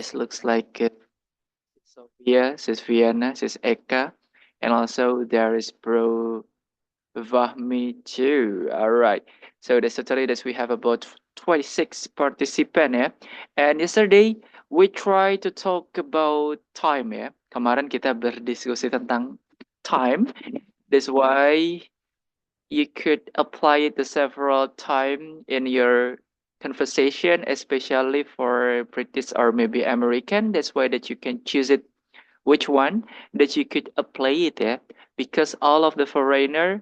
It looks like Sophia, sis Vienna, sis Eka, and also there is Bro Vahmi too. All right. So that's totally that we have about 26 participants ya. And yesterday we try to talk about time ya. Kemarin kita berdiskusi tentang time. That's why you could apply it to several time in your conversation, especially for British or maybe American. That's why that you can choose it which one that you could apply it ya. Because all of the foreigner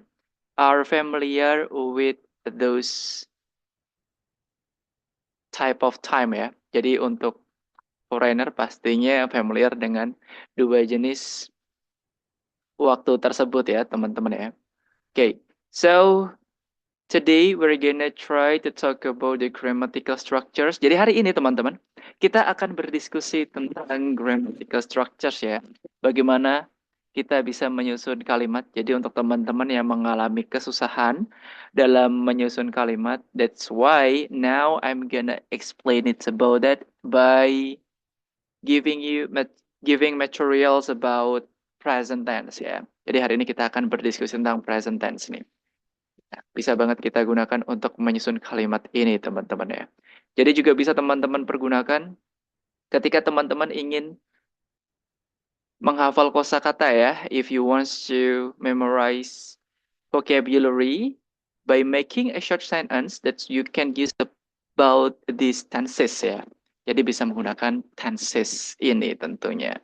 are familiar with those type of time ya. Jadi untuk foreigner pastinya familiar dengan dua jenis waktu tersebut ya, teman-teman ya. Okay, so today we're gonna try to talk about the grammatical structures. Jadi hari ini teman-teman, kita akan berdiskusi tentang grammatical structures ya. Bagaimana kita bisa menyusun kalimat. Jadi untuk teman-teman yang mengalami kesusahan dalam menyusun kalimat, that's why now I'm gonna explain it about that by giving materials about present tense ya. Jadi hari ini kita akan berdiskusi tentang present tense nih. Nah, bisa banget kita gunakan untuk menyusun kalimat ini teman-teman ya. Jadi juga bisa teman-teman pergunakan ketika teman-teman ingin menghafal kosakata ya. If you want to memorize vocabulary by making a short sentence that you can use about these tenses ya. Jadi bisa menggunakan tenses ini tentunya.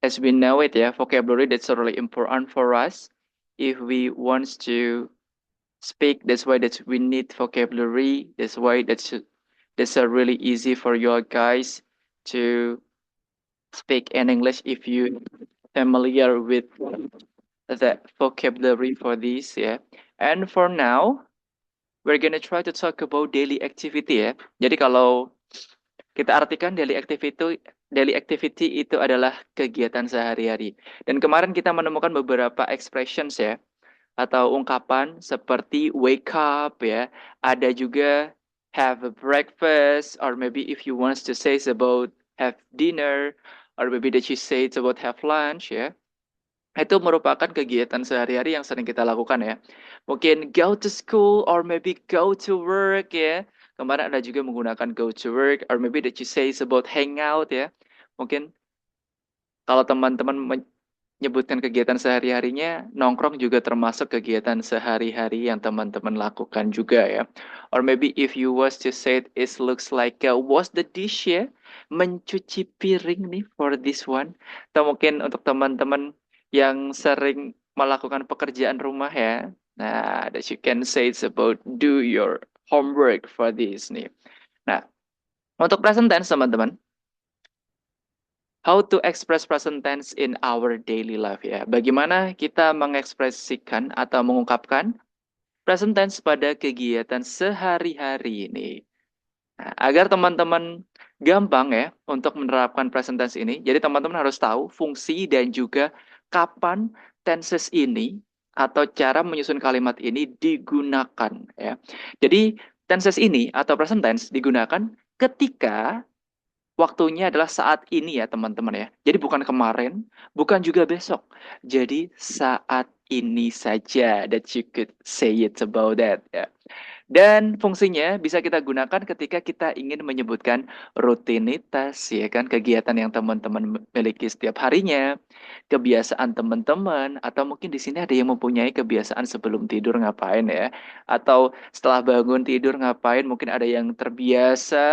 As we know it ya, vocabulary that's really important for us. If we want to speak, that's why that we need vocabulary. That's why that's really easy for you guys to speak in English if you familiar with the vocabulary for this ya. And for now, we're gonna try to talk about daily activity ya. Jadi kalau kita artikan daily activity itu adalah kegiatan sehari-hari. Dan kemarin kita menemukan beberapa expressions ya atau ungkapan seperti wake up ya. Ada juga have a breakfast or maybe if you want to say it's about have dinner or maybe that you say it's about have lunch ya. Itu merupakan kegiatan sehari-hari yang sering kita lakukan ya. Mungkin go to school or maybe go to work ya. Kemarin ada juga menggunakan go to work or maybe that you say is about hang out ya. Mungkin kalau teman-teman menyebutkan kegiatan sehari-harinya, nongkrong juga termasuk kegiatan sehari-hari yang teman-teman lakukan juga ya. Or maybe if you was to say it looks like wash the dish ya. Mencuci piring nih for this one. Atau mungkin untuk teman-teman yang sering melakukan pekerjaan rumah ya. Nah, that you can say it's about do your homework for this nih. Nah, untuk present tense teman-teman, how to express present tense in our daily life ya. Bagaimana kita mengekspresikan atau mengungkapkan present tense pada kegiatan sehari-hari ini. Nah, agar teman-teman gampang ya untuk menerapkan present tense ini. Jadi teman-teman harus tahu fungsi dan juga kapan tenses ini atau cara menyusun kalimat ini digunakan ya. Jadi tenses ini atau present tense digunakan ketika waktunya adalah saat ini ya teman-teman ya. Jadi bukan kemarin, bukan juga besok. Jadi saat ini saja that you could say it about that ya. Dan fungsinya bisa kita gunakan ketika kita ingin menyebutkan rutinitas, ya kan, kegiatan yang teman-teman miliki setiap harinya, kebiasaan teman-teman, atau mungkin di sini ada yang mempunyai kebiasaan sebelum tidur ngapain ya, atau setelah bangun tidur ngapain, mungkin ada yang terbiasa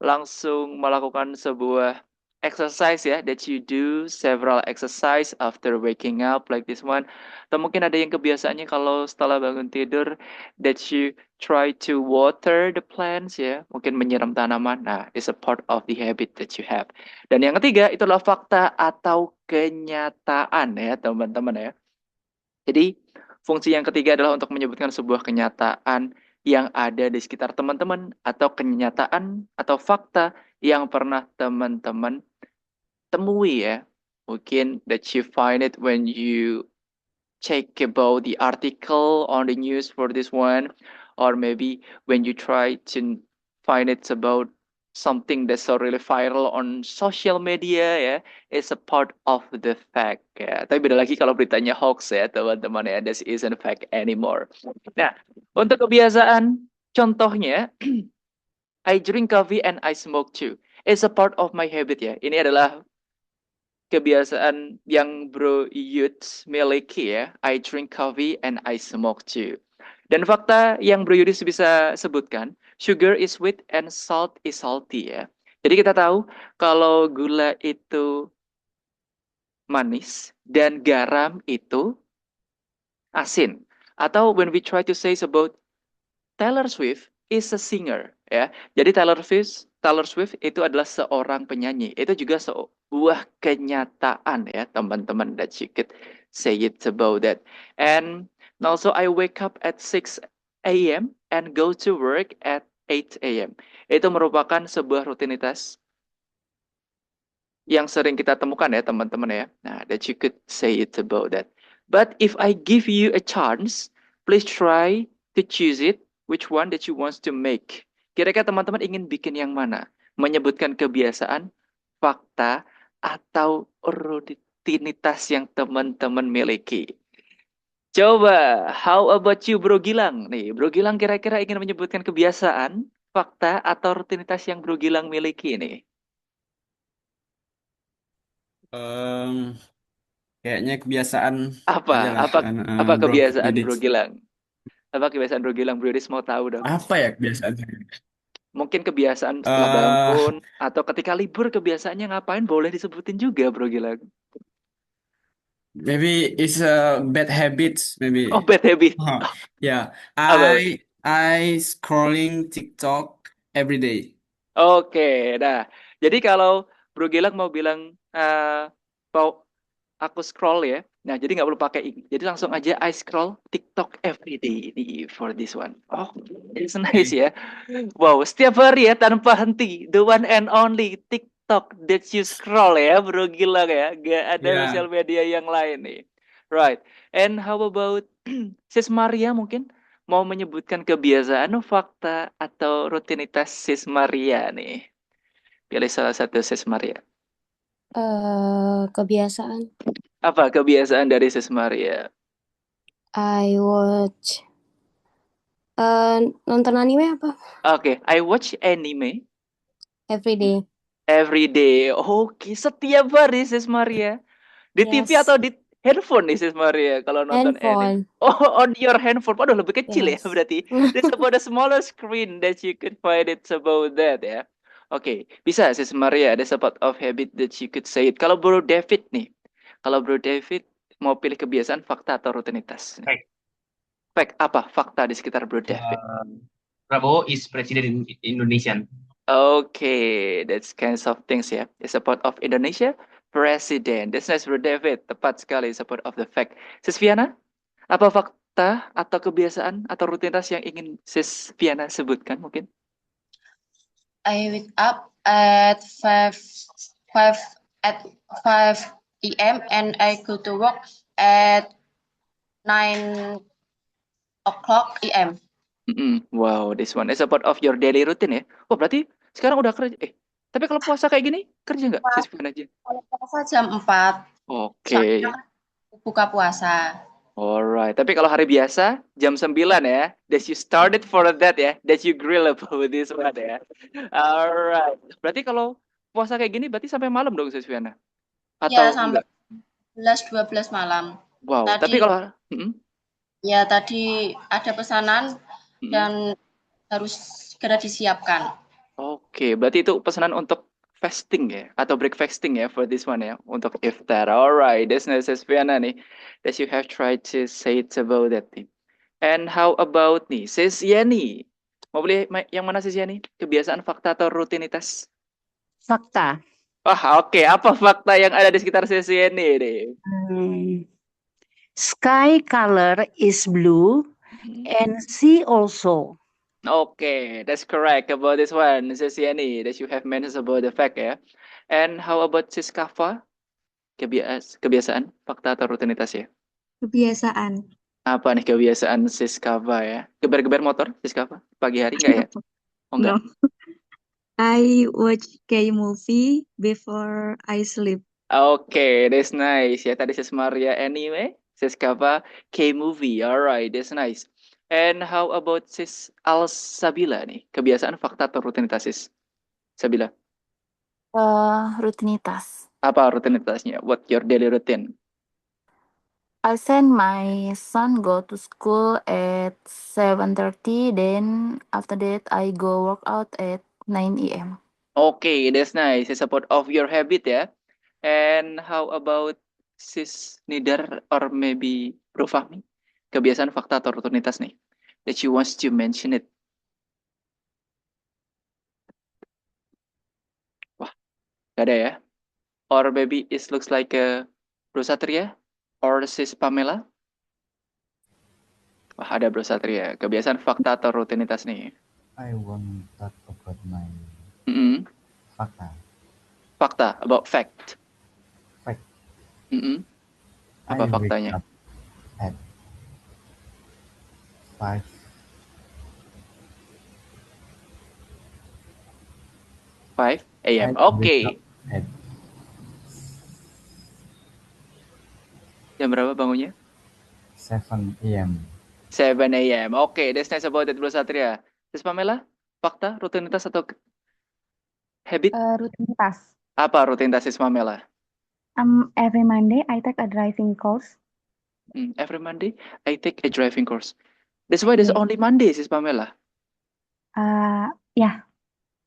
langsung melakukan sebuah exercise ya, that you do several exercise after waking up like this one. Atau mungkin ada yang kebiasaannya kalau setelah bangun tidur that you try to water the plants ya, mungkin menyiram tanaman. Nah, it's a part of the habit that you have. Dan yang ketiga itulah fakta atau kenyataan ya, teman-teman ya. Jadi, fungsi yang ketiga adalah untuk menyebutkan sebuah kenyataan yang ada di sekitar teman-teman atau kenyataan atau fakta yang pernah teman-teman temui ya. Mungkin that you find it when you check about the article on the news for this one, or maybe when you try to find it about something that's so really viral on social media ya, is a part of the fact ya. Tapi beda lagi kalau beritanya hoax ya teman-teman ya, this isn't fact anymore. Nah, untuk kebiasaan contohnya, I drink coffee and I smoke too. It's a part of my habit ya. Ini adalah kebiasaan yang Bro Yuts miliki ya. I drink coffee and I smoke too. Dan fakta yang Bro Yudis bisa sebutkan, sugar is sweet and salt is salty ya. Jadi kita tahu kalau gula itu manis dan garam itu asin. Atau when we try to say about Taylor Swift is a singer ya. Jadi Taylor Swift itu adalah seorang penyanyi. Itu juga sebuah kenyataan ya, teman-teman, that you could say it about that. And also I wake up at 6 a.m. and go to work at 8 a.m. Itu merupakan sebuah rutinitas yang sering kita temukan ya, teman-teman ya. Nah, that you could say it about that. But if I give you a chance, please try to choose it. Which one that you want to make? Kira-kira teman-teman ingin bikin yang mana? Menyebutkan kebiasaan, fakta, atau rutinitas yang teman-teman miliki? Coba, how about you Bro Gilang? Nih, Bro Gilang kira-kira ingin menyebutkan kebiasaan, fakta, atau rutinitas yang Bro Gilang miliki nih? Em, Kayaknya kebiasaan Apa? aja lah, Apa Bro kebiasaan Yudit. Bro Gilang? Apa kebiasaan Bro Gilang? Bro Yudis mau tahu dong. Apa ya kebiasaan saya? Mungkin kebiasaan setelah eh bangun atau ketika libur kebiasaannya ngapain boleh disebutin juga Bro Gilang. Maybe it's a bad habits, Oh, maybe. bad habit. Oh, yeah, Apa? I scrolling TikTok every day. Oke, nah. Jadi kalau Bro Gilang mau bilang mau aku scroll ya. Nah, jadi nggak perlu pakai ini. Jadi langsung aja I scroll TikTok every day nih for this one. Oh, it's nice Okay. ya. Wow, setiap hari ya tanpa henti. The one and only TikTok that you scroll ya, Bro Gilang ya. Gak ada Yeah. sosial media yang lain nih. Right. And how about Sis Maria mungkin mau menyebutkan kebiasaan, fakta, atau rutinitas Sis Maria nih. Pilih salah satu Sis Maria. Kebiasaan. Apa kebiasaan dari Sis Maria? I watch. Nonton anime apa? Oke, I watch anime Every day. every day. Oke, setiap hari Sis Maria. Di TV Yes. atau di handphone nih Sis Maria kalau nonton anime? Handphone. Oh, on your handphone. Waduh, lebih kecil ya Yes. berarti. It's about a smaller screen that you could find it about that ya. Oke, bisa Sis Maria. Ada part of habit that you could say it. Kalau Bro David nih. Kalau Bro David mau pilih kebiasaan, fakta, atau rutinitas? Fact. Fact apa? Fakta di sekitar Bro David. Prabowo is Presiden Indonesian. Okay, that's kinds of things ya. It's a part of Indonesia President. That's nice, Bro David. Tepat sekali, support of the fact. Sis Viana, apa fakta atau kebiasaan atau rutinitas yang ingin Sis Viana sebutkan mungkin? I wake up at 5 at 5 a.m. and I go to work at 9 o'clock a.m. Wow, this one is a part of your daily routine ya. Oh, berarti sekarang udah kerja. Tapi kalau puasa kayak gini, kerja nggak? Sis Viana aja. Kalau puasa jam 4, Oke. soalnya buka puasa. Alright, tapi kalau hari biasa jam 9 ya, that you started for that ya, that you grill about this one ya. Alright, berarti kalau puasa kayak gini berarti sampai malam dong Sis Viana? Ya, Atau sampai enggak? 11-12 malam. Wow, tapi Tadi kalau tadi ada pesanan dan harus segera disiapkan. Oke, berarti itu pesanan untuk fasting ya, atau break fasting ya for this one ya, untuk iftar. Alright, that's nice Sis Viana nih, that you have tried to say it about that nih. And how about nih, Sis Yani? Mau beli yang mana Sis Yani? Kebiasaan, fakta, atau rutinitas? Fakta. Wah, oke. Apa fakta yang ada di sekitar Sis Yani nih? Sky color is blue and sea also. Okay, that's correct about this one, Sis Yani, that you have mentioned about the fact ya. And how about Sis Kafa? Kebiasaan, fakta, atau rutinitas ya? Kebiasaan. Apa nih kebiasaan Siskava ya? Geber-geber motor Siskava? Pagi hari nggak ya? Oh No, enggak. I watch K-movie before I sleep. Oke, that's nice ya. Tadi Sis Maria anime, Siskava K-movie. Alright, that's nice. And how about Sis Al-Sabila nih? Kebiasaan, fakta, atau rutinitas Sis? Sabila. Rutinitas. Apa rutinitasnya? What your daily routine? I send my son go to school at 7:30. Then after that, I go work out at 9 a.m. Okay, that's nice. It's about of your habit ya. And how about Sis Nidar or maybe Bro Fahmi? Kebiasaan, fakta, atau rutinitas nih? That you want to mention it. Wah, gak ada ya? Or maybe it looks like a Bro Satria or Sis Pamela? Wah, ada Bro Satria. Kebiasaan, fakta, atau rutinitas nih? I want talk about my Mm-mm. fakta. Fakta, about fact. Fact. Mm-mm. I Apa wake faktanya? up at 5 5 a.m. I Oke. wake up at Jam berapa bangunnya? 7 a.m. 7 a.m. Oke, that's nice about it, Bro Satria. Sis Pamela, fakta, rutinitas, atau habit? Rutinitas. Apa rutinitas Sis Pamela? Every Monday I take a driving course. Every Monday, I take a driving course. That's why there's Yes. only Monday, Sis Pamela. Yeah.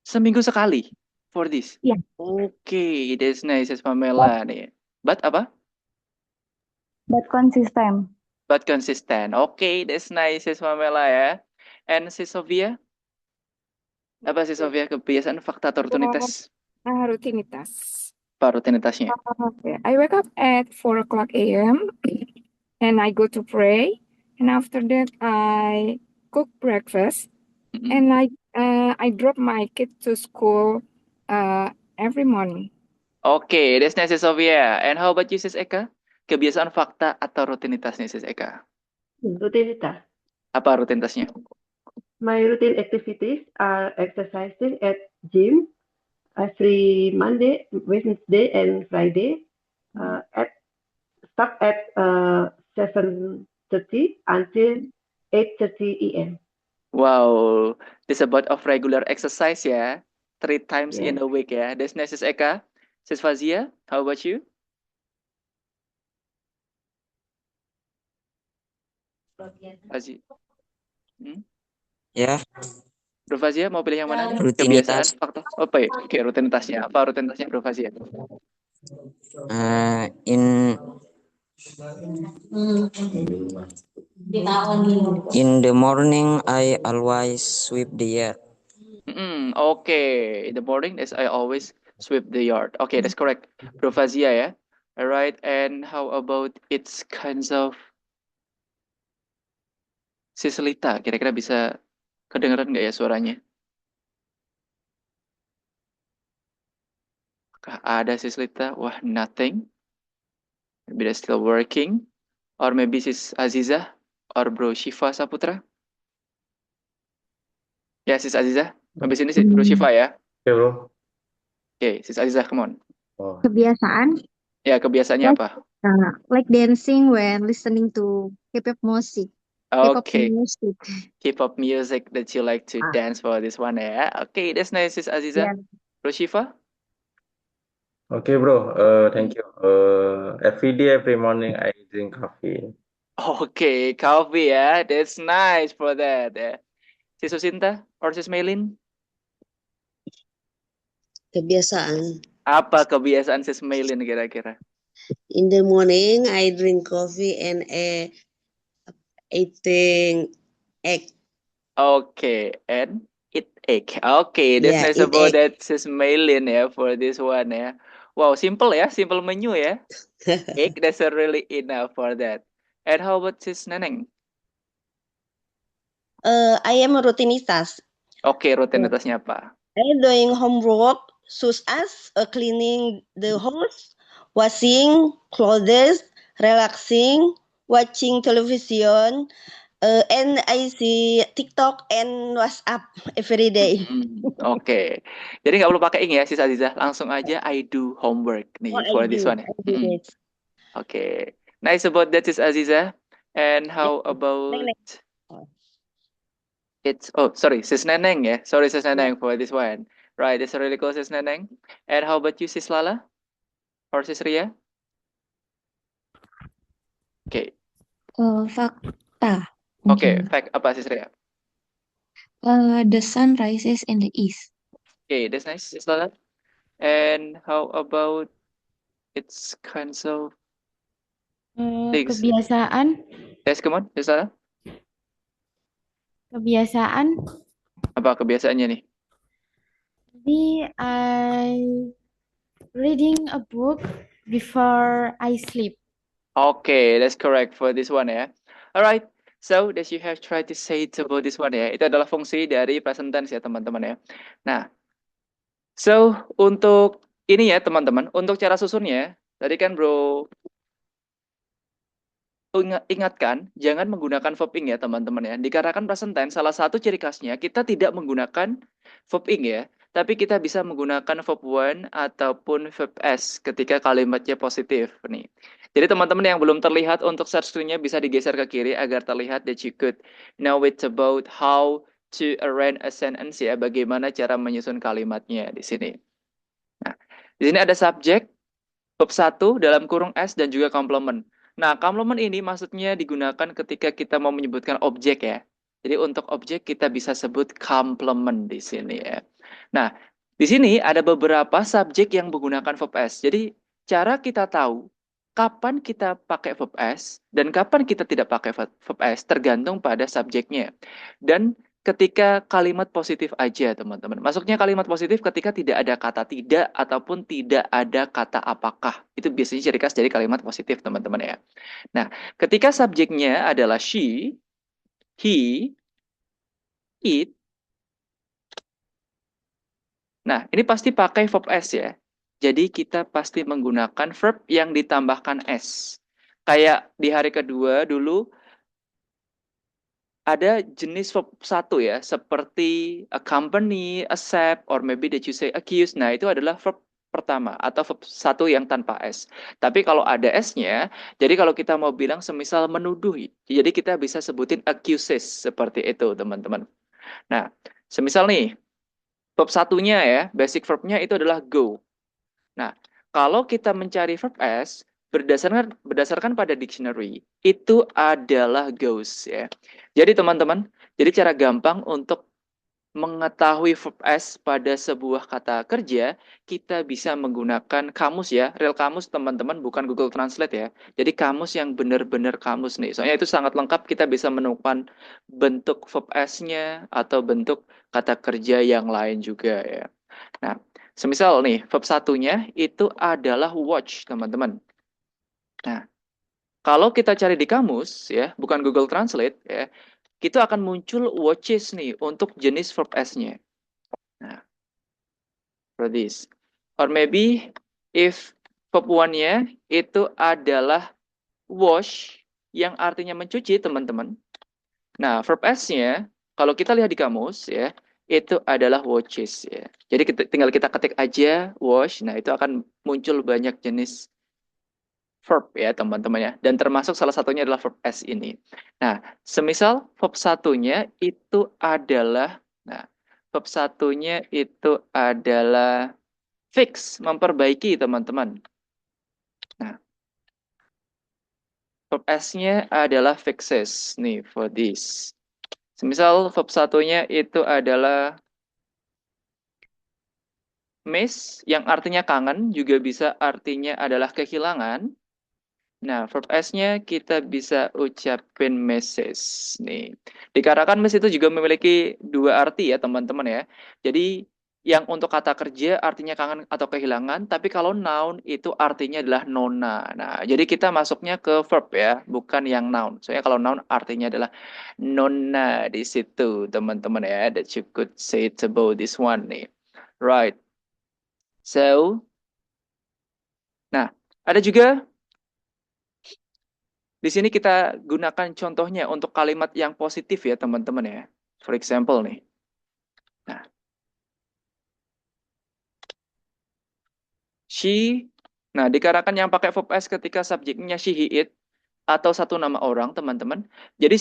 Seminggu sekali for this. Yeah. Oke, that's nice, Sis Pamela nih. But apa? But consistent. But consistent. Oke, that's nice, Sis Pamela ya. And Sis Sofia? Apa Sis Sofia kebiasaan, fakta, atau rutinitas? Rutinitas. Apa rutinitasnya? I wake up at 4 o'clock a.m. and I go to pray. And after that, I cook breakfast. And I drop my kid to school every morning. Oke, that's nice, Sis Sofia. And how about you, Sis Eka? Kebiasaan, fakta, atau rutinitas nih, Sis Eka? Rutinitas. Apa rutinitasnya? My routine activities are exercising at gym every Monday, Wednesday, and Friday. Start at 7:30 until 8:30 a.m. Wow, this about of regular exercise ya. 3 times in Yes. a week ya. That's nice, Sis Eka. Sis Fazia, how about you? Fazia. Ya, Bro Fazia mau pilih yang mana nih? rutinitas. Kebiasaan, fakta. Apa ya? Oke, rutinitasnya. Apa rutinitasnya, Bro Fazia? In the morning, I always sweep the yard. Okay, in the morning, as I always sweep the yard. Okay, that's correct, Bro Fazia ya. Alright, and how about its kinds of Sis Lita? Kira-kira bisa kedengeran nggak ya suaranya? Apakah ada Sis Lita? Wah, nothing. Maybe they're still working. Or maybe Sis Aziza or Bro Shiva Saputra. Ya, Sis Aziza. Habis ini Bro Shiva ya. Oke, bro. Oke, Sis Aziza, come on. Kebiasaan, Ya, kebiasaannya apa? like dancing when listening to K-pop music. K-pop Okay, music. K-pop music that you like to dance for this one ya. Okay, that's nice, Sis Aziza. Yeah. Bro Shiva? Oke, bro. Thank you. Every day, every morning, I drink coffee. Okay, coffee ya. That's nice for that ya. Sis Susinta or Sis Melin? Kebiasaan. Apa kebiasaan Sis Melin kira-kira? In the morning, I drink coffee and eating egg. Okay, and eat egg. Okay, that's Yeah, nice eat about egg. that, Sis Melin ya, for this one ya. Wow, simple ya, simple menu ya. Egg, that's really enough for that. And how about Sis Neneng? I am a rutinitas. Oke, rutinitasnya apa? I'm doing homework, such as cleaning the house, washing clothes, relaxing, watching television, and I see TikTok and WhatsApp every day. Oke. Jadi nggak perlu pakai ing ya, Sis Aziza. Langsung aja I do homework Oh, nih I for this do. one ya. I do this. Oke. Nice about that, Sis Aziza. And how Neng, about neng. sorry, Sis Neneng ya. Sorry, Sis Neneng for this one. Right, that's really cool, Sis Neneng. And how about you, Sis Lala? Or Sis Ria? Oke. Fakta Oke, mungkin. fact apa Sis Ria? The sun rises in the east. Okay, that's nice, Sis Lala. And how about it's kinds of things? Kebiasaan, Yes, come on, Sis Lala. kebiasaan. Apa kebiasaannya nih? Jadi I reading a book before I sleep. Okay, that's correct for this one ya. Alright, so that you have tried to say it about this one ya. Itu adalah fungsi dari present tense ya teman-teman ya. Nah, so untuk ini ya teman-teman, untuk cara susunnya, tadi kan bro ingatkan, jangan menggunakan verb ing ya teman-teman ya. Dikarenakan present tense, salah satu ciri khasnya kita tidak menggunakan verb ing ya. Tapi kita bisa menggunakan verb one ataupun verb s ketika kalimatnya positif nih. Jadi teman-teman yang belum terlihat untuk share screen-nya bisa digeser ke kiri agar terlihat that you could know it about how to arrange a sentence ya. Bagaimana cara menyusun kalimatnya di sini. Nah, di sini ada subjek, verb 1 dalam kurung s dan juga complement. Nah, complement ini maksudnya digunakan ketika kita mau menyebutkan objek ya. Jadi untuk objek kita bisa sebut complement di sini ya. Nah, di sini ada beberapa subjek yang menggunakan verb s. Jadi cara kita tahu kapan kita pakai verb s dan kapan kita tidak pakai verb s tergantung pada subjeknya. Dan ketika kalimat positif aja, teman-teman. Masuknya kalimat positif ketika tidak ada kata tidak ataupun tidak ada kata apakah. Itu biasanya ciri khas dari kalimat positif, teman-teman ya. Nah, ketika subjeknya adalah she, he, it. Nah, ini pasti pakai verb s ya. Jadi kita pasti menggunakan verb yang ditambahkan s. Kayak di hari kedua dulu ada jenis verb satu ya, seperti accompany, accept, or maybe that you say accuse. Nah, itu adalah verb pertama atau verb satu yang tanpa S. Tapi kalau ada S-nya, jadi kalau kita mau bilang semisal menuduh, jadi kita bisa sebutin accuses seperti itu, teman-teman. Nah, semisal nih, verb satunya ya, basic verb-nya itu adalah go. Nah, kalau kita mencari verb S, berdasarkan pada dictionary, itu adalah goes ya. Jadi teman-teman, jadi cara gampang untuk mengetahui verb S pada sebuah kata kerja, kita bisa menggunakan kamus ya, real kamus teman-teman, bukan Google Translate ya. Jadi kamus yang benar-benar kamus nih. Soalnya itu sangat lengkap, kita bisa menemukan bentuk verb S-nya atau bentuk kata kerja yang lain juga ya. Nah, semisal nih, verb satunya itu adalah watch, teman-teman. Nah, kalau kita cari di kamus, ya, bukan Google Translate, ya, kita akan muncul watches nih untuk jenis verb S-nya. Nah, for this. Or maybe, if verb one-nya itu adalah wash, yang artinya mencuci, teman-teman. Nah, verb S-nya, kalau kita lihat di kamus, ya, itu adalah watches ya. Jadi tinggal kita ketik aja wash, nah itu akan muncul banyak jenis verb ya teman-teman ya. Dan termasuk salah satunya adalah verb S ini. Nah, semisal verb satunya itu adalah, verb satunya itu adalah fix, memperbaiki teman-teman. Nah, verb S-nya adalah fixes nih for this. Semisal verb satunya itu adalah miss, yang artinya kangen, juga bisa artinya adalah kehilangan. Nah, verb S-nya kita bisa ucapin misses nih. Dikarenakan miss itu juga memiliki dua arti ya, teman-teman ya. Jadi, yang untuk kata kerja artinya kangen atau kehilangan, tapi kalau noun itu artinya adalah nona. Nah, jadi kita masuknya ke verb ya, bukan yang noun. Soalnya kalau noun artinya adalah nona di situ, teman-teman ya. That you could say it about this one nih. Right. So, nah, ada juga di sini kita gunakan contohnya untuk kalimat yang positif ya teman-teman ya. For example nih. Nah, she, nah dikarenakan yang pakai verb S ketika subjeknya she, he, it, atau satu nama orang teman-teman. Jadi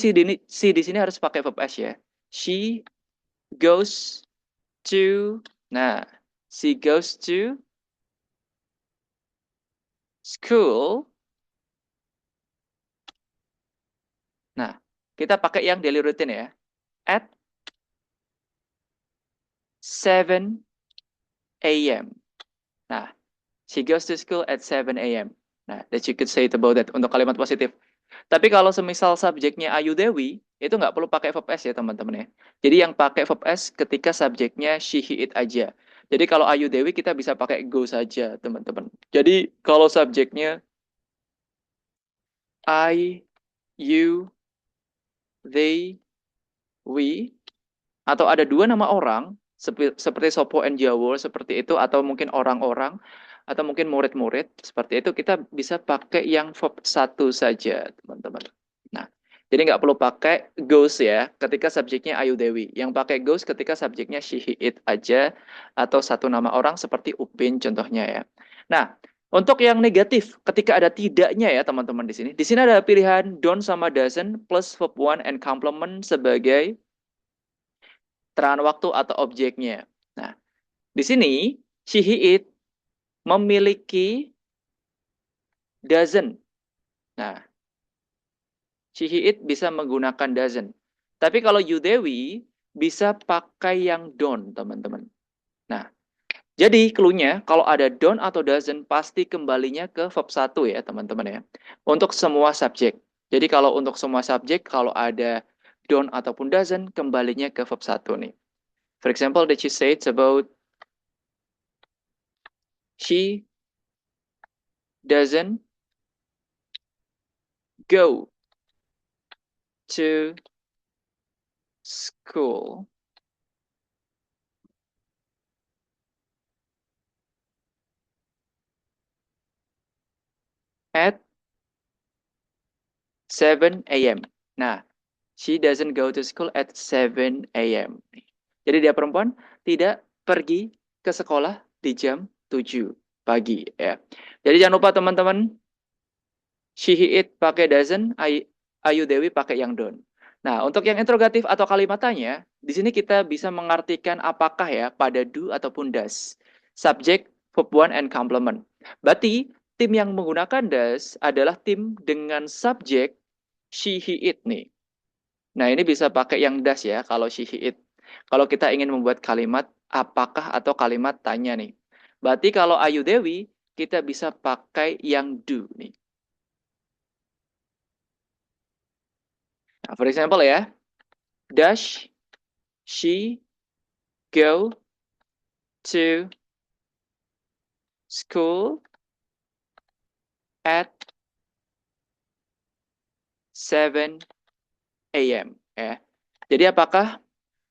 she di sini harus pakai verb S ya. She goes to, nah, she goes to school. Nah, kita pakai yang daily routine ya. At 7 a.m. Nah, she goes to school at 7 a.m. Nah, that you could say it about that untuk kalimat positif. Tapi kalau semisal subjeknya Ayu Dewi, itu nggak perlu pakai verb S ya teman-teman ya. Jadi yang pakai verb S ketika subjeknya she, he, it aja. Jadi kalau Ayu Dewi kita bisa pakai go saja teman-teman. Jadi kalau subjeknya I, you, they, we, atau ada dua nama orang, seperti Sopo and Jawo, seperti itu, atau mungkin orang-orang, atau mungkin murid-murid, seperti itu, kita bisa pakai yang verb satu saja, teman-teman. Nah, jadi nggak perlu pakai goes ya, ketika subjeknya Ayu Dewi. Yang pakai goes ketika subjeknya she, he, it aja, atau satu nama orang seperti Upin contohnya ya. Nah, untuk yang negatif, ketika ada tidaknya ya teman-teman di sini. Di sini ada pilihan don't sama doesn't plus verb one and complement sebagai terangan waktu atau objeknya. Nah, di sini she, he, it memiliki doesn't. Nah, she, he, it bisa menggunakan doesn't. Tapi kalau you Dewi bisa pakai yang don't, teman-teman. Nah, jadi clue-nya kalau ada don't atau doesn't pasti kembalinya ke verb 1 ya, teman-teman ya. Untuk semua subjek. Jadi kalau untuk semua subjek kalau ada don't ataupun doesn't kembalinya ke verb 1 nih. For example, that she said about she doesn't go to school at 7 a.m. Nah, she doesn't go to school at 7 a.m. Jadi dia perempuan tidak pergi ke sekolah di jam 7 pagi ya. Jadi jangan lupa teman-teman, she, he, it pakai doesn't, Ayu Dewi pakai yang don't. Nah, untuk yang interrogatif atau kalimat tanya, di sini kita bisa mengartikan apakah ya pada do ataupun does. Subject, verb one, and complement. Berarti tim yang menggunakan does adalah tim dengan subjek she, he, it nih. Nah, ini bisa pakai yang does ya kalau she, he, it. Kalau kita ingin membuat kalimat apakah atau kalimat tanya nih. Berarti kalau Ayu Dewi, kita bisa pakai yang do nih. Nah, for example ya, does she go to school at 7 a.m. ya. Jadi apakah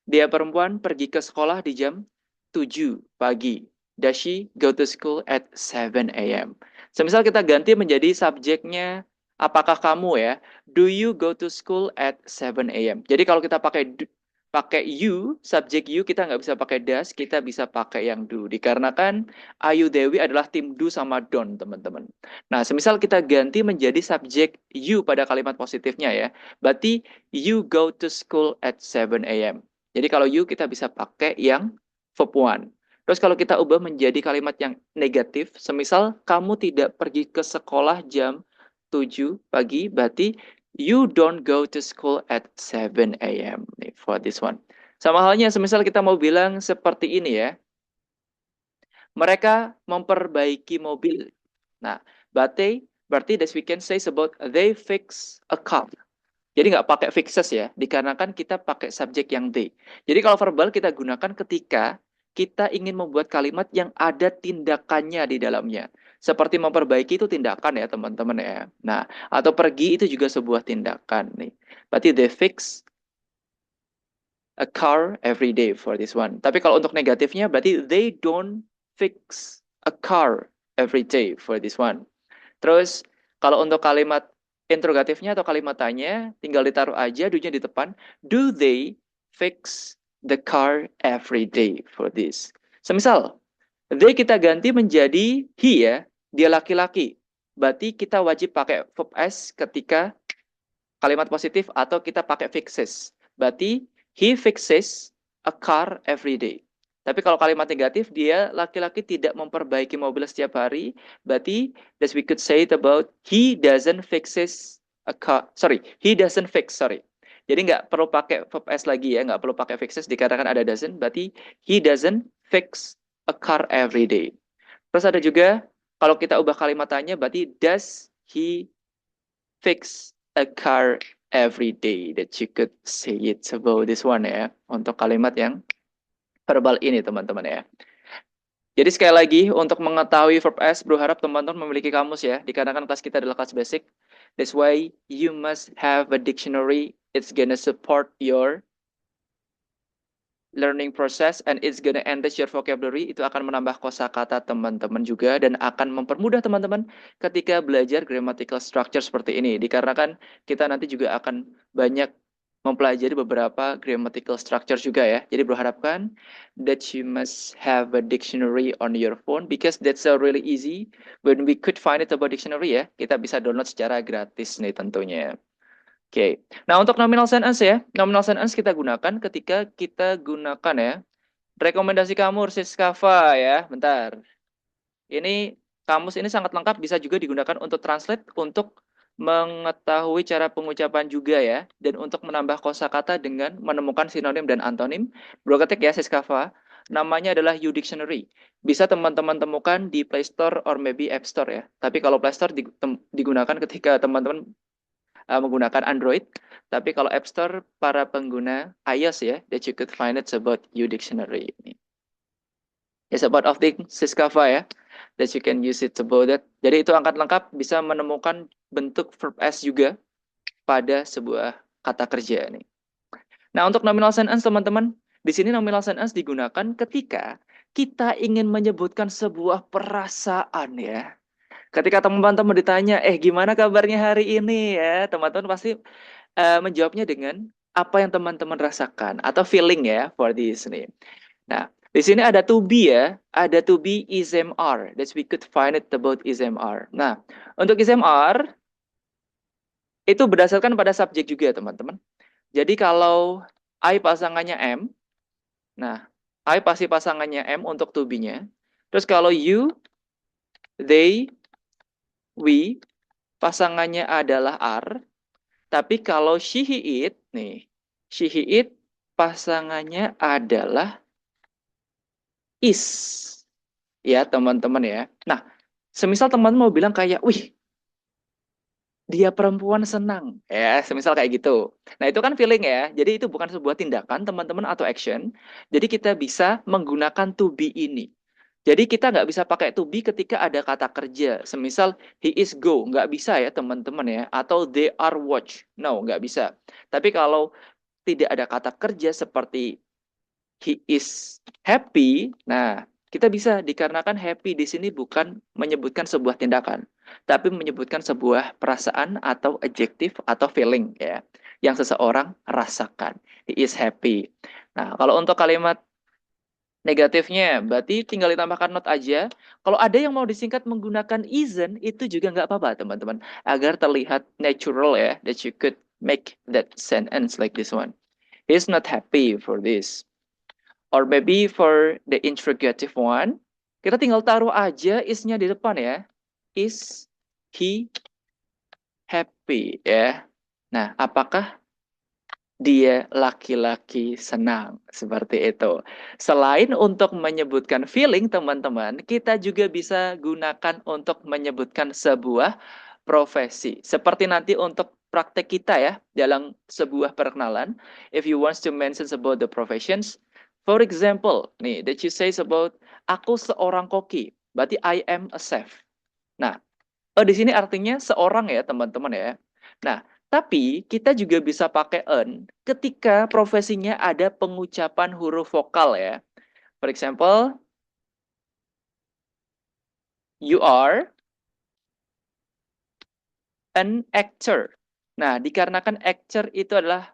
dia perempuan pergi ke sekolah di jam 7 pagi? Does she go to school at 7 a.m.? Semisal kita ganti menjadi subjeknya apakah kamu ya? Do you go to school at 7 a.m.? Jadi kalau kita pakai you, subjek you, kita nggak bisa pakai does, kita bisa pakai yang do. Dikarenakan Ayu Dewi adalah tim do sama don't, teman-teman. Nah, semisal kita ganti menjadi subjek you pada kalimat positifnya ya. Berarti you go to school at 7 a.m. Jadi kalau you kita bisa pakai yang verb one. Terus kalau kita ubah menjadi kalimat yang negatif, semisal kamu tidak pergi ke sekolah jam 7 pagi, berarti you don't go to school at 7 a.m. for this one. Sama halnya semisal kita mau bilang seperti ini ya. Mereka memperbaiki mobil. Nah, berarti that we can say about they fix a car. Jadi nggak pakai fixes ya, dikarenakan kita pakai subjek yang they. Jadi kalau verbal kita gunakan ketika kita ingin membuat kalimat yang ada tindakannya di dalamnya. Seperti memperbaiki itu tindakan ya teman-teman ya. Nah, atau pergi itu juga sebuah tindakan nih. Berarti they fix a car every day for this one. Tapi kalau untuk negatifnya berarti they don't fix a car every day for this one. Terus kalau untuk kalimat interrogatifnya atau kalimat tanya tinggal ditaruh aja do-nya di depan. Do they fix the car every day for this? Semisal, they kita ganti menjadi he ya, dia laki-laki. Berarti kita wajib pakai verb S ketika kalimat positif atau kita pakai fixes. Berarti he fixes a car every day. Tapi kalau kalimat negatif, dia laki-laki tidak memperbaiki mobil setiap hari. Berarti, as we could say it about, he doesn't fixes a car. He doesn't fix, Jadi nggak perlu pakai verb S lagi ya, nggak perlu pakai fixes dikarenakan ada doesn't. Berarti, he doesn't fix a car every day. Terus ada juga, kalau kita ubah kalimat tanya, berarti does he fix a car every day? That you could say it about this one ya, untuk kalimat yang verbal ini teman-teman ya. Jadi sekali lagi untuk mengetahui verb S, berharap teman-teman memiliki kamus ya. Dikarenakan kelas kita adalah kelas basic. That's why you must have a dictionary. It's gonna support your learning process and it's gonna enrich your vocabulary. Itu akan menambah kosakata teman-teman juga dan akan mempermudah teman-teman ketika belajar grammatical structure seperti ini. Dikarenakan kita nanti juga akan banyak mempelajari beberapa grammatical structure juga ya. Jadi berharapkan that you must have a dictionary on your phone because that's really easy. When we could find it about dictionary ya, kita bisa download secara gratis nih tentunya. Oke. Nah, untuk nominal sentence ya. Nominal sentence kita gunakan ketika kita gunakan ya. Rekomendasi kamu Siskafa ya. Bentar. Ini kamus ini sangat lengkap, bisa juga digunakan untuk translate, untuk mengetahui cara pengucapan juga ya, dan untuk menambah kosakata dengan menemukan sinonim dan antonim. Bro ketik ya Siskafa, namanya adalah U Dictionary. Bisa teman-teman temukan di Play Store or maybe App Store ya. Tapi kalau Play Store digunakan ketika teman-teman menggunakan Android. Tapi kalau App Store para pengguna iOS ya, that you could find it about U Dictionary. It's about of things Siskafa ya, that you can use it about that. Jadi itu angkat lengkap bisa menemukan bentuk verb S juga pada sebuah kata kerja nih. Nah, untuk nominal sentence teman-teman, di sini nominal sentence digunakan ketika kita ingin menyebutkan sebuah perasaan ya. Ketika teman-teman ditanya, gimana kabarnya hari ini ya, teman-teman pasti menjawabnya dengan apa yang teman-teman rasakan atau feeling ya for this nih. Nah, di sini ada to be ya, ada to be is MR. That we could find it about is MR. Nah, untuk is MR itu berdasarkan pada subjek juga teman-teman. Jadi kalau I pasangannya M, nah I pasti pasangannya M untuk to be-nya. Terus kalau you, they, we, pasangannya adalah R. Tapi kalau she, he, it, nih, she, he, it, pasangannya adalah is. Ya, teman-teman ya. Nah, semisal teman-teman mau bilang kayak, wih, dia perempuan senang. Ya, semisal kayak gitu. Nah, itu kan feeling ya. Jadi itu bukan sebuah tindakan, teman-teman, atau action. Jadi kita bisa menggunakan to be ini. Jadi kita nggak bisa pakai to be ketika ada kata kerja. Semisal, he is go. Nggak bisa ya, teman-teman ya. Atau they are watch. No, nggak bisa. Tapi kalau tidak ada kata kerja seperti he is happy, nah kita bisa dikarenakan happy di sini bukan menyebutkan sebuah tindakan, tapi menyebutkan sebuah perasaan atau adjektif atau feeling ya yang seseorang rasakan. He is happy. Nah, kalau untuk kalimat negatifnya, berarti tinggal ditambahkan not aja. Kalau ada yang mau disingkat menggunakan isn't, itu juga nggak apa-apa teman-teman, agar terlihat natural ya, that you could make that sentence like this one. He's not happy for this. Or maybe for the interrogative one, kita tinggal taruh aja is-nya di depan ya. Is he happy ya? Nah, apakah dia laki-laki senang? Seperti itu. Selain untuk menyebutkan feeling, teman-teman, kita juga bisa gunakan untuk menyebutkan sebuah profesi. Seperti nanti untuk praktek kita ya, dalam sebuah perkenalan. If you want to mention about the professions, for example, nih, that you say about aku seorang koki, berarti I am a chef. Nah, di sini artinya seorang ya, teman-teman ya. Nah, tapi kita juga bisa pakai an ketika profesinya ada pengucapan huruf vokal ya. For example, you are an actor. Nah, dikarenakan actor itu adalah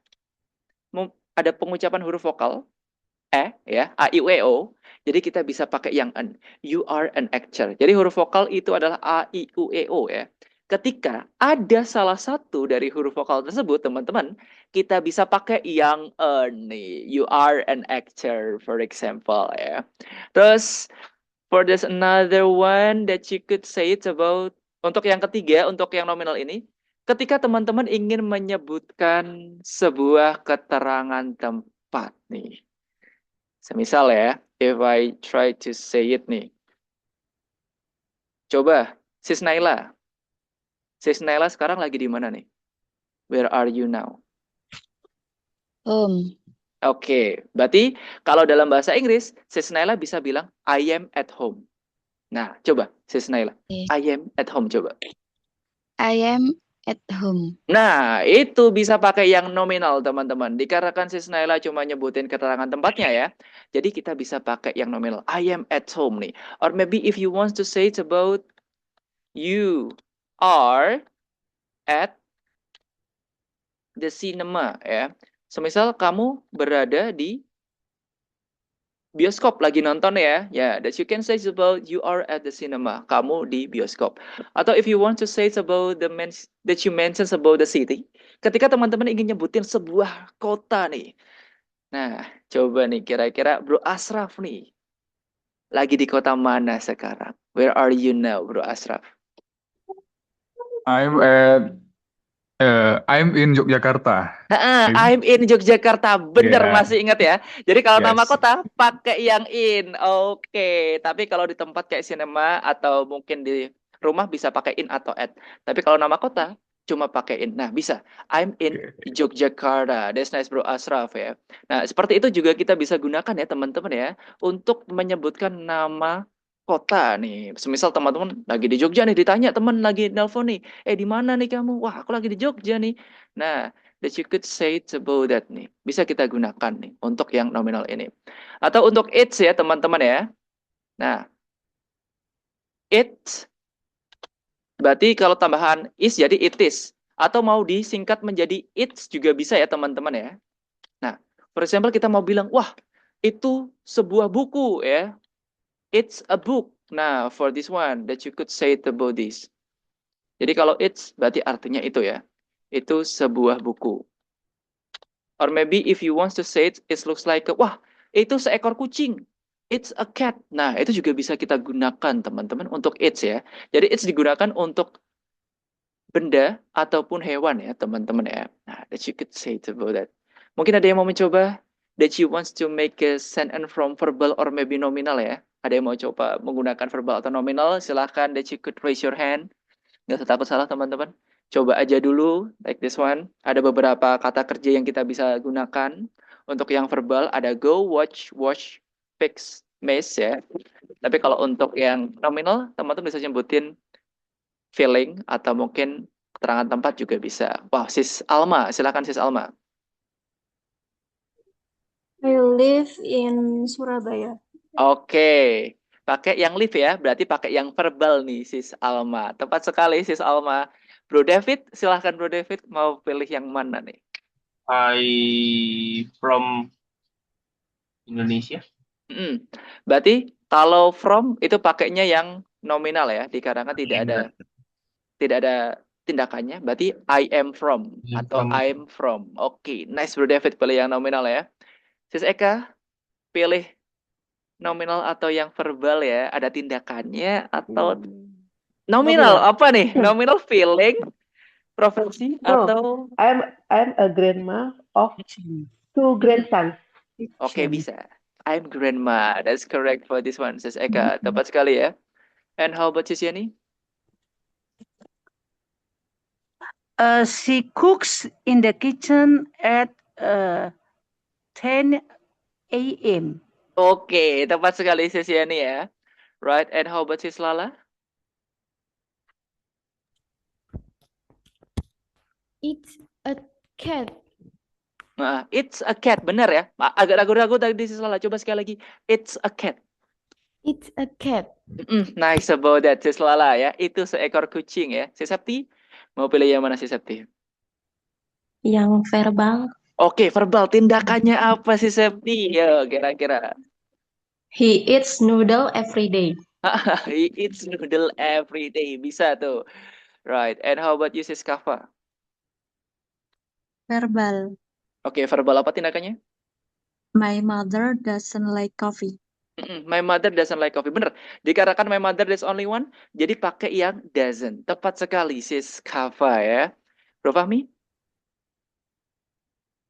ada pengucapan huruf vokal ya, a i u e o. Jadi kita bisa pakai yang an. You are an actor. Jadi huruf vokal itu adalah a i u e o ya. Ketika ada salah satu dari huruf vokal tersebut, teman-teman, kita bisa pakai yang an nih. You are an actor, for example ya. Terus for this another one that you could say it about, untuk yang ketiga, untuk yang nominal ini, ketika teman-teman ingin menyebutkan sebuah keterangan tempat nih. Semisal ya, if I try to say it nih. Coba, Sis Naila. Sis Naila sekarang lagi di mana nih? Where are you now? Oke, berarti kalau dalam bahasa Inggris, Sis Naila bisa bilang, I am at home. Nah, coba, Sis Naila. I am at home, coba. I am at home. Nah, itu bisa pakai yang nominal, teman-teman. Dikarenakan Sis Naila cuma nyebutin keterangan tempatnya ya. Jadi kita bisa pakai yang nominal. I am at home nih. Or maybe if you want to say it's about you are at the cinema ya. Semisal kamu berada di bioskop lagi nonton ya. Ya, that you can say it's about you are at the cinema. Kamu di bioskop. Atau if you want to say it's about that you mentioned about the city. Ketika teman-teman ingin nyebutin sebuah kota nih. Nah, coba nih kira-kira Bro Ashraf nih. Lagi di kota mana sekarang? Where are you now, Bro Ashraf? I'm in Yogyakarta. I'm in Yogyakarta. Bener, Yeah. masih ingat ya. Jadi kalau nama Yes. kota pakai yang in. Oke. Tapi kalau di tempat kayak cinema atau mungkin di rumah bisa pakai in atau at. Tapi kalau nama kota cuma pakai in. Nah, bisa. I'm in Yogyakarta. That's nice, Bro Ashraf ya. Nah, seperti itu juga kita bisa gunakan ya, teman-teman ya, untuk menyebutkan nama kota nih. Semisal teman-teman lagi di Jogja nih, ditanya teman lagi nelpon nih, di mana nih kamu? Wah, aku lagi di Jogja nih. Nah, that you could say it's about that nih. Bisa kita gunakan nih untuk yang nominal ini. Atau untuk it's ya, teman-teman ya. Nah, it berarti kalau tambahan is jadi it is. Atau mau disingkat menjadi it's juga bisa ya, teman-teman ya. Nah, for example kita mau bilang, wah, itu sebuah buku ya. It's a book. Nah, for this one, that you could say it about this. Jadi kalau it's, berarti artinya itu ya. Itu sebuah buku. Or maybe if you want to say it, it looks like, wah, itu seekor kucing. It's a cat. Nah, itu juga bisa kita gunakan, teman-teman, untuk it's ya. Jadi it's digunakan untuk benda ataupun hewan ya, teman-teman ya. Nah, that you could say it about that. Mungkin ada yang mau mencoba? That you want to make a sentence from verbal or maybe nominal ya. Ada yang mau coba menggunakan verbal atau nominal? Silahkan, that you could raise your hand. Nggak usah takut salah, teman-teman. Coba aja dulu, like this one. Ada beberapa kata kerja yang kita bisa gunakan. Untuk yang verbal, ada go, watch, wash, fix, miss ya. Tapi kalau untuk yang nominal, teman-teman bisa nyebutin feeling atau mungkin keterangan tempat juga bisa. Wah, Sis Alma. Silahkan, Sis Alma. I live in Surabaya. Oke, pakai yang live ya, berarti pakai yang verbal nih, Sis Alma. Tepat sekali, Sis Alma. Bro David, silahkan Bro David, mau pilih yang mana nih? I from Indonesia. Berarti kalau from itu pakainya yang nominal ya, dikarenakan tidak ada tindakannya. Berarti I am from atau I'm from. Oke, nice Bro David, pilih yang nominal ya. Sis Eka, pilih nominal atau yang verbal ya, ada tindakannya atau nominal apa nih? Nominal feeling, profesi atau I'm a grandma of 2 grandsons. Oke, bisa. I'm grandma. That's correct for this one, Sis Eka. Tepat sekali ya. And how about Sis Yani? She cooks in the kitchen at 10 a.m. Oke, tepat sekali Sis Yani ya. Right, and how about Sis Lala? It's a cat. Nah, it's a cat, benar ya? Agak ragu-ragu tadi Sis Lala. Coba sekali lagi. It's a cat. It's a cat. Nice about that, Sis Lala ya. Itu seekor kucing ya. Sis Septi, Mau pilih yang mana sih, Septi? Yang verbal. Oke, verbal. Tindakannya apa sih, Septi? Ya, kira-kira. He eats noodle every day. He eats noodle every day. Bisa tuh. Right. And how about you, Sis Kafa? Verbal. Oke, verbal apa tindakannya? My mother doesn't like coffee. My mother doesn't like coffee. Bener. Dikarenakan my mother there's only one, jadi pakai yang doesn't. Tepat sekali, Sis Kafa ya. Bro Fahmi?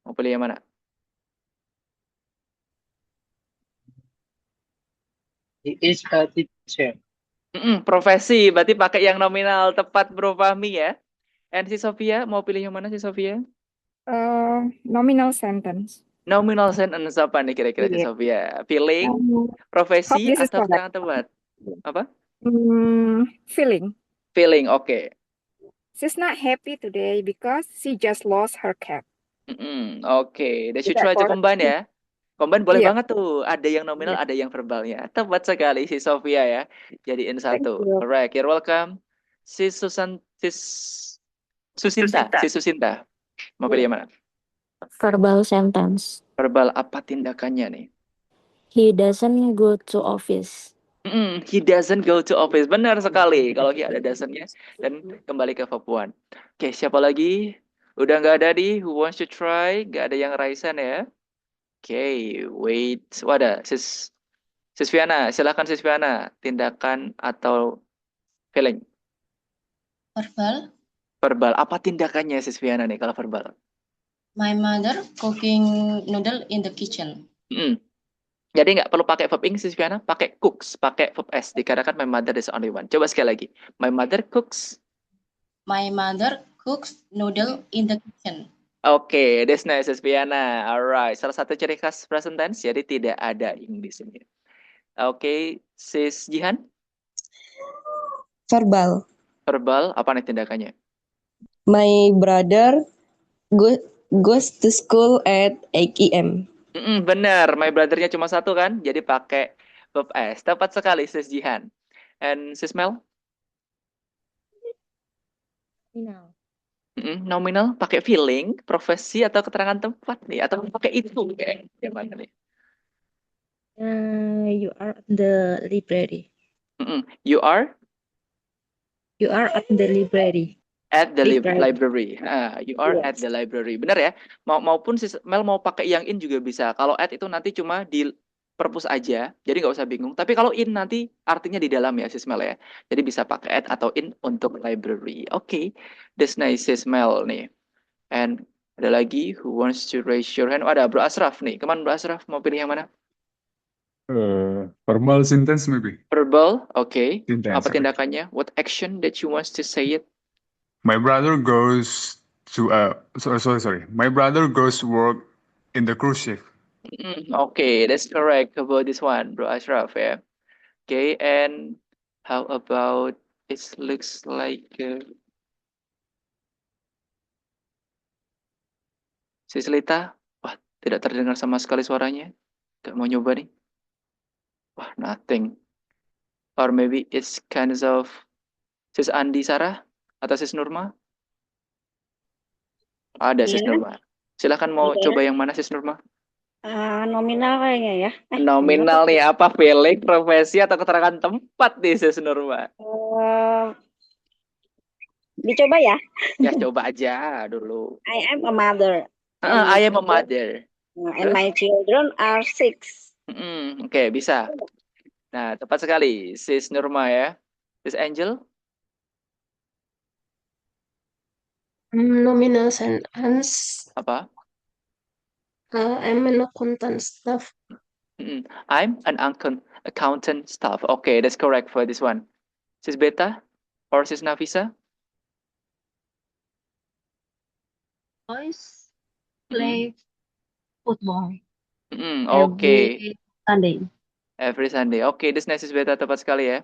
Mau pilih yang mana? He is a teacher. Profesi, berarti pakai yang nominal. Tepat, Bro Fahmi ya. And si Sofia, mau pilih yang mana si Sofia? Nominal sentence. Nominal sentence apa nih kira-kira si Iya. Sofia? Feeling, Hope profesi, this is atau correct. keterangan tempat? Apa? Feeling. Feeling, oke. She's not happy today because she just lost her cat. Oke, they Is should that try to correct? combine ya. Combine boleh Iya. banget tuh. Ada yang nominal, Iya. ada yang verbalnya. Tepat sekali si Sofia ya. Jadiin Thank satu. you. Alright, you're welcome. Si Susinta. Si Susinta. Mau pilih yang mana? Verbal sentence. Verbal apa tindakannya nih? He doesn't go to office. He doesn't go to office. Benar sekali. Kalau he ada doesn't-nya. Dan kembali ke Papuan. Oke, siapa lagi? Udah nggak ada di Who Wants to Try? Nggak ada yang raisan ya. Oke, wait. Wadah, Sis Fiana. Silakan Sis Fiana. Tindakan atau feeling? Verbal. Verbal. Apa tindakannya Sis Fiana nih kalau verbal? My mother cooking noodle in the kitchen. Jadi nggak perlu pakai verb ing Sis Fiana. Pakai cooks. Pakai verb s. Dikarenakan my mother is only one. Coba sekali lagi. My mother cooks. My mother cooks noodle in the kitchen. Oke, that's nice, Sis Fiana. Alright, salah satu ciri khas present tense, jadi tidak ada ing di sini. Oke, Sis Jihan? Verbal. Verbal, apa nih tindakannya? My brother goes to school at 8 a.m. Bener, my brother-nya cuma satu kan, jadi pakai verb s. Tepat sekali, Sis Jihan. And Sis Mel? Nominal, pakai feeling, profesi, atau keterangan tempat nih, atau pakai itu kayak yang mana nih? You are at the library. You are? You are at the library. At the Library. library. You are at Yes. the library. Benar ya? Maupun Sis Mel mau pakai yang in juga bisa. Kalau at itu nanti cuma di purpose aja, jadi nggak usah bingung. Tapi kalau in nanti artinya di dalam ya Sis Mel ya. Jadi bisa pakai at atau in untuk library. Oke, that's nice Sis Mel nih. And ada lagi who wants to raise your hand? Oh, ada Bro Asraf nih. Kemana Bro Asraf? Mau pilih yang mana? Verbal sentence maybe. Verbal, oke. Sentence, Apa okay. tindakannya? What action that you wants to say it? My brother goes to sorry. My brother goes to work in the cruise ship. Okay, that's correct about this one, Bro Ashraf ya. Okay, and how about it looks like Sislita? Wah, tidak terdengar sama sekali suaranya. Gak mau nyoba nih. Wah, nothing. Or maybe it's kind of Sis Andi Sarah atau Sis Nurma? Ada Sis Iya. Nurma. Silakan mau Iya. coba yang mana Sis Nurma? Nominal kayaknya ya. Nominal nih apa feeling, profesi atau keterangan tempat nih Sis Nurma? Dicoba ya. Ya coba aja dulu. I am a mother. I am a mother. And my children are 6. Oke, bisa. Nah, tepat sekali. Sis Nurma ya. Sis Angel? Nominal sentence. Apa? I'm an accountant staff. I'm an accountant staff. Okay, that's correct for this one. Sis Beta or Sis Nafisa? Boys play football Okay. Sunday. Every Sunday. Okay, this next Sis Beta tepat sekali ya.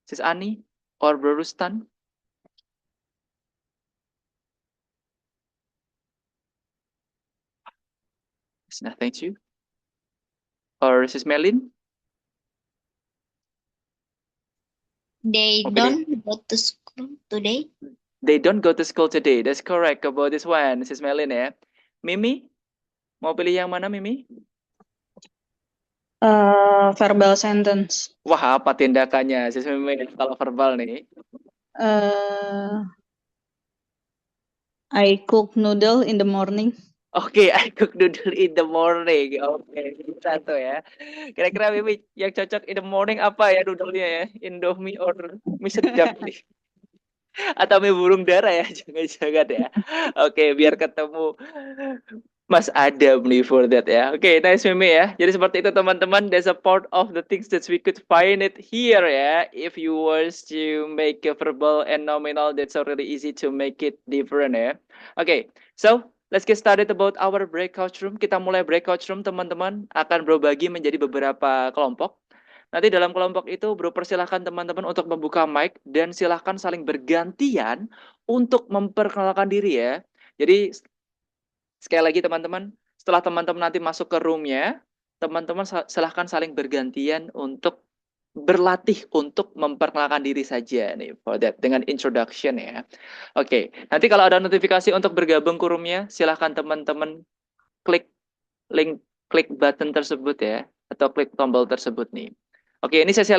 Sis Ani or Bro Rustan? It's nothing to you. Or Sis Melin? They Okay. don't go to school today. They don't go to school today. That's correct about this one, Sis Melin ya. Mimi, mau pilih yang mana Mimi? Verbal sentence. Wah, apa tindakannya Sis Mimi kalau verbal nih? I cook noodle in the morning. Oke, I cook noodle in the morning. Oke, satu ya. Kira-kira Mimi yang cocok in the morning apa ya noodle-nya ya? Indomie or mie sedap nih? Atau mie burung dara ya? Jangan-jangan ya. Oke, biar ketemu Mas Adam nih for that ya. Oke, nice Mimi ya. Jadi seperti itu teman-teman. There's a part of the things that we could find it here ya. If you was to make a verbal and nominal, that's so really easy to make it different ya. Oke, so let's get started about our breakout room. Kita mulai breakout room teman-teman. Akan berbagi menjadi beberapa kelompok. Nanti dalam kelompok itu bro persilahkan teman-teman untuk membuka mic dan silahkan saling bergantian untuk memperkenalkan diri ya. Jadi sekali lagi teman-teman, setelah teman-teman nanti masuk ke roomnya, teman-teman silahkan saling bergantian untuk berlatih untuk memperkenalkan diri saja nih for that dengan introduction ya. Oke, nanti kalau ada notifikasi untuk bergabung ke roomnya, silahkan teman-teman klik link klik button tersebut ya atau klik tombol tersebut nih. Oke, ini sesi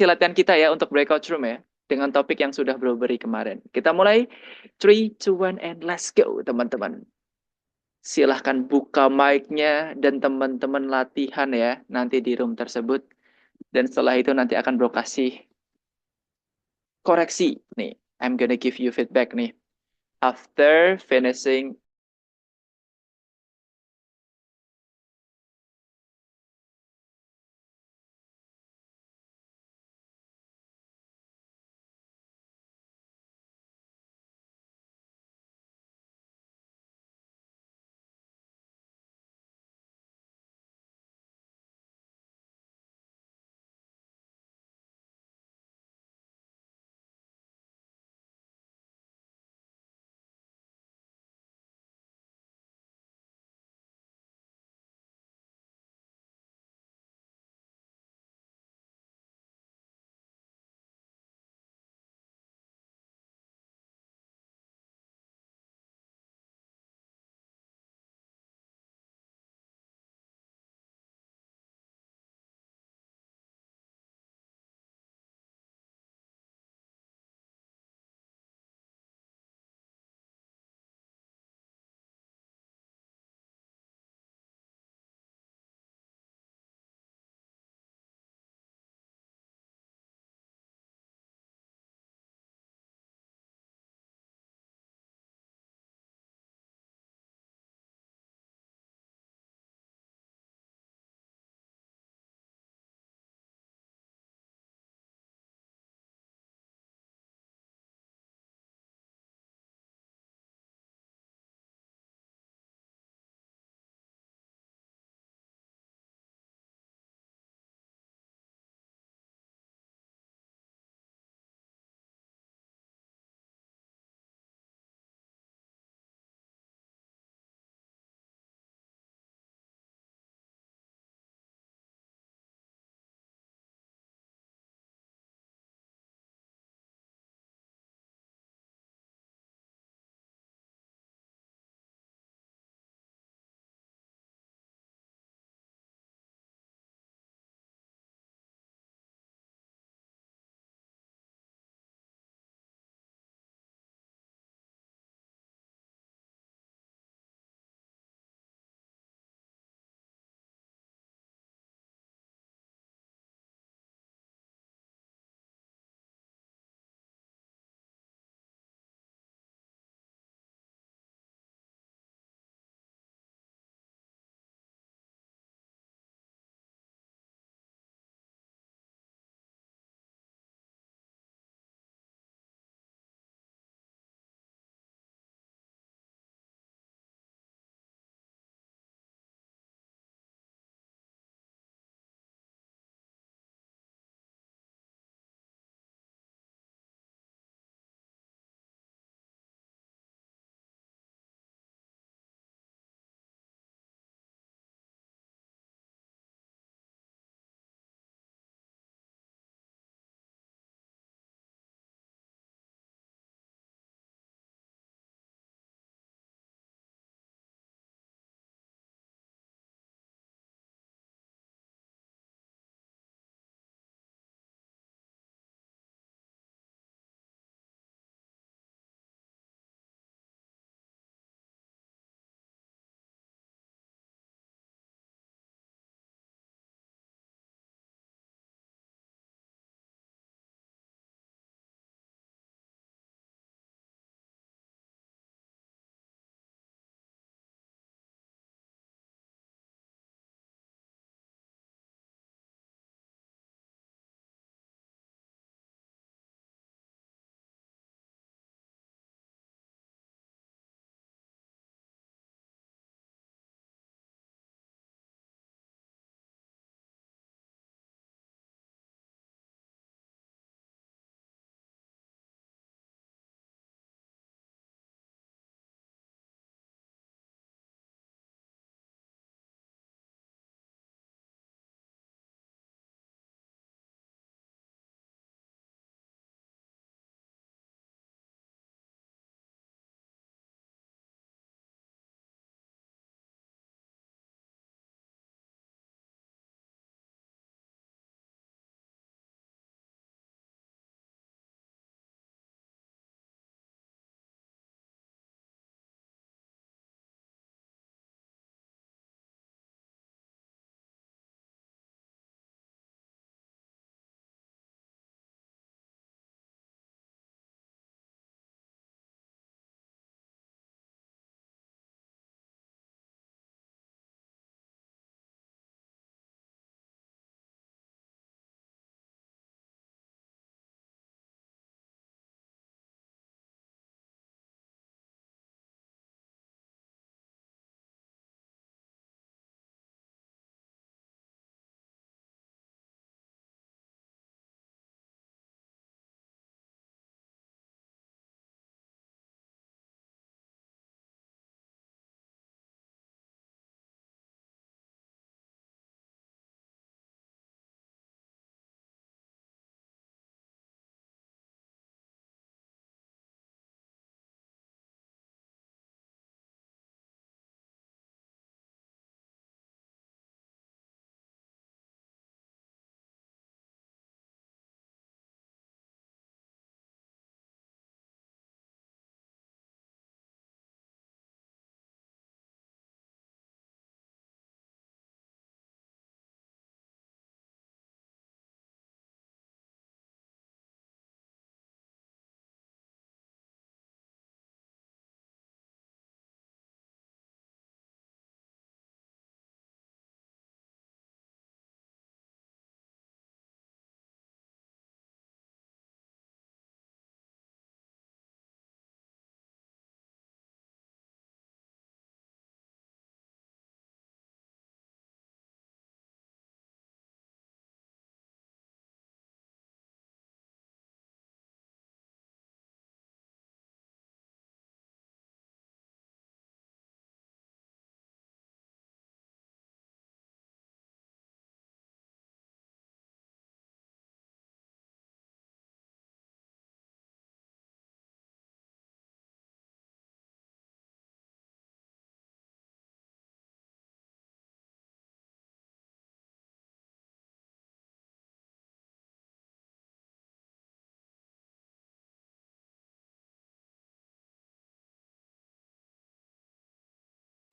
latihan kita ya untuk breakout room ya dengan topik yang sudah bro beri kemarin. Kita mulai 3, 2, 1 and let's go teman-teman. Silahkan buka mic-nya dan teman-teman latihan ya nanti di room tersebut. Dan setelah itu nanti akan bro kasih koreksi nih. I'm gonna give you feedback nih. After finishing